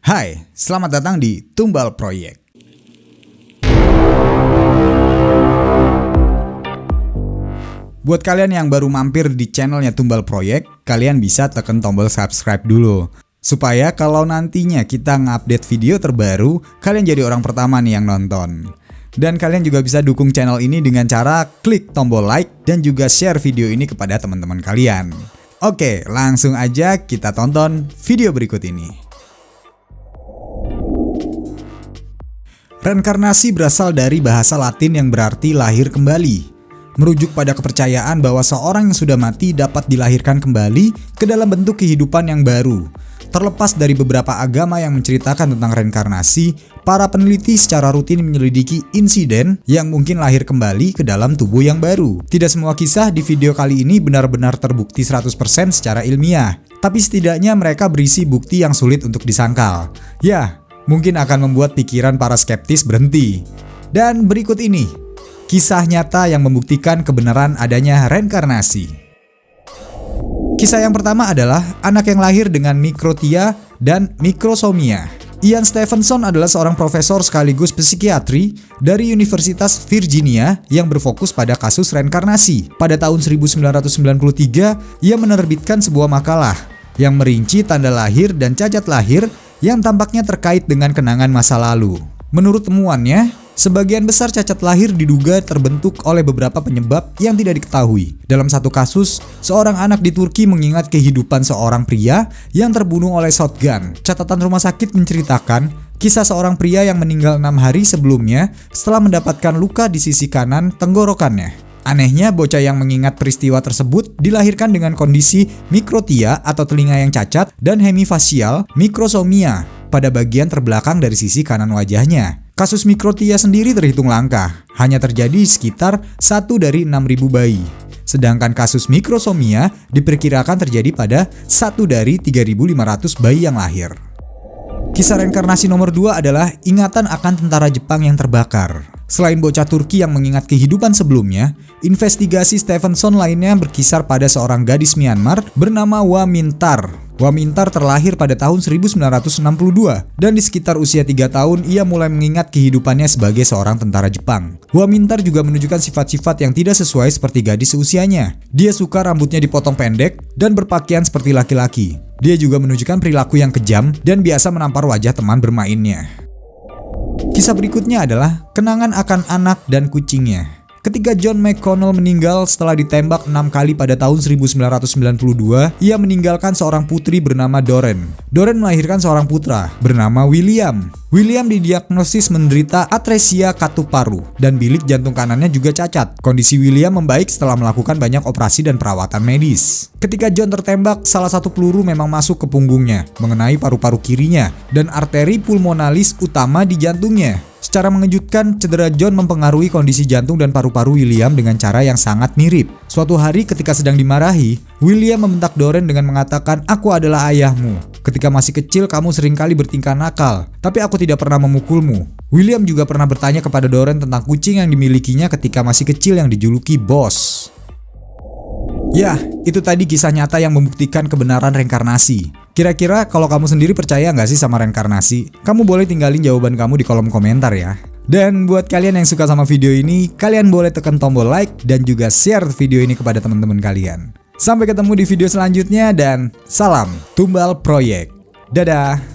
Hai, selamat datang di Tumbal Proyek. Buat kalian yang baru mampir di channelnya Tumbal Proyek, kalian bisa tekan tombol subscribe dulu. Supaya kalau nantinya kita ngupdate video terbaru, kalian jadi orang pertama nih yang nonton. Dan kalian juga bisa dukung channel ini dengan cara klik tombol like dan juga share video ini kepada teman-teman kalian. Oke, langsung aja kita tonton video berikut ini. Reinkarnasi berasal dari bahasa Latin yang berarti lahir kembali. Merujuk pada kepercayaan bahwa seorang yang sudah mati dapat dilahirkan kembali ke dalam bentuk kehidupan yang baru. Terlepas dari beberapa agama yang menceritakan tentang reinkarnasi, para peneliti secara rutin menyelidiki insiden yang mungkin lahir kembali ke dalam tubuh yang baru. Tidak semua kisah di video kali ini benar-benar terbukti 100% secara ilmiah, tapi setidaknya mereka berisi bukti yang sulit untuk disangkal. Ya, mungkin akan membuat pikiran para skeptis berhenti. Dan berikut ini kisah nyata yang membuktikan kebenaran adanya reinkarnasi. Kisah yang pertama adalah anak yang lahir dengan mikrotia dan mikrosomia. Ian Stevenson adalah seorang profesor sekaligus psikiatri dari Universitas Virginia yang berfokus pada kasus reinkarnasi. Pada tahun 1993, ia menerbitkan sebuah makalah yang merinci tanda lahir dan cacat lahir yang tampaknya terkait dengan kenangan masa lalu. Menurut temuannya, sebagian besar cacat lahir diduga terbentuk oleh beberapa penyebab yang tidak diketahui. Dalam satu kasus, seorang anak di Turki mengingat kehidupan seorang pria yang terbunuh oleh shotgun. Catatan rumah sakit menceritakan kisah seorang pria yang meninggal 6 hari sebelumnya setelah mendapatkan luka di sisi kanan tenggorokannya. Anehnya, bocah yang mengingat peristiwa tersebut dilahirkan dengan kondisi mikrotia atau telinga yang cacat dan hemifasial mikrosomia pada bagian terbelakang dari sisi kanan wajahnya. Kasus mikrotia sendiri terhitung langka, hanya terjadi sekitar 1 dari 6.000 bayi. Sedangkan kasus mikrosomia diperkirakan terjadi pada 1 dari 3.500 bayi yang lahir. Kisah reinkarnasi nomor 2 adalah ingatan akan tentara Jepang yang terbakar. Selain bocah Turki yang mengingat kehidupan sebelumnya, investigasi Stevenson lainnya berkisar pada seorang gadis Myanmar bernama Wa Mintar. Wa Mintar terlahir pada tahun 1962 dan di sekitar usia 3 tahun ia mulai mengingat kehidupannya sebagai seorang tentara Jepang. Wa Mintar juga menunjukkan sifat-sifat yang tidak sesuai seperti gadis seusianya. Dia suka rambutnya dipotong pendek dan berpakaian seperti laki-laki. Dia juga menunjukkan perilaku yang kejam dan biasa menampar wajah teman bermainnya. Kisah berikutnya adalah kenangan akan anak dan kucingnya. Ketika John McConnell meninggal setelah ditembak 6 kali pada tahun 1992, ia meninggalkan seorang putri bernama Doreen. Doreen melahirkan seorang putra bernama William. William didiagnosis menderita atresia katup paru dan bilik jantung kanannya juga cacat. Kondisi William membaik setelah melakukan banyak operasi dan perawatan medis. Ketika John tertembak, salah satu peluru memang masuk ke punggungnya, mengenai paru-paru kirinya dan arteri pulmonalis utama di jantungnya. Secara mengejutkan, cedera John mempengaruhi kondisi jantung dan paru-paru William dengan cara yang sangat mirip. Suatu hari ketika sedang dimarahi, William membentak Doreen dengan mengatakan, "Aku adalah ayahmu. Ketika masih kecil kamu seringkali bertingkah nakal, tapi aku tidak pernah memukulmu." William juga pernah bertanya kepada Doreen tentang kucing yang dimilikinya ketika masih kecil yang dijuluki Boss. Ya, itu tadi kisah nyata yang membuktikan kebenaran reinkarnasi. Kira-kira kalau kamu sendiri percaya nggak sih sama reinkarnasi? Kamu boleh tinggalin jawaban kamu di kolom komentar ya. Dan buat kalian yang suka sama video ini, kalian boleh tekan tombol like dan juga share video ini kepada teman-teman kalian. Sampai ketemu di video selanjutnya dan salam Tumbal Proyek. Dadah!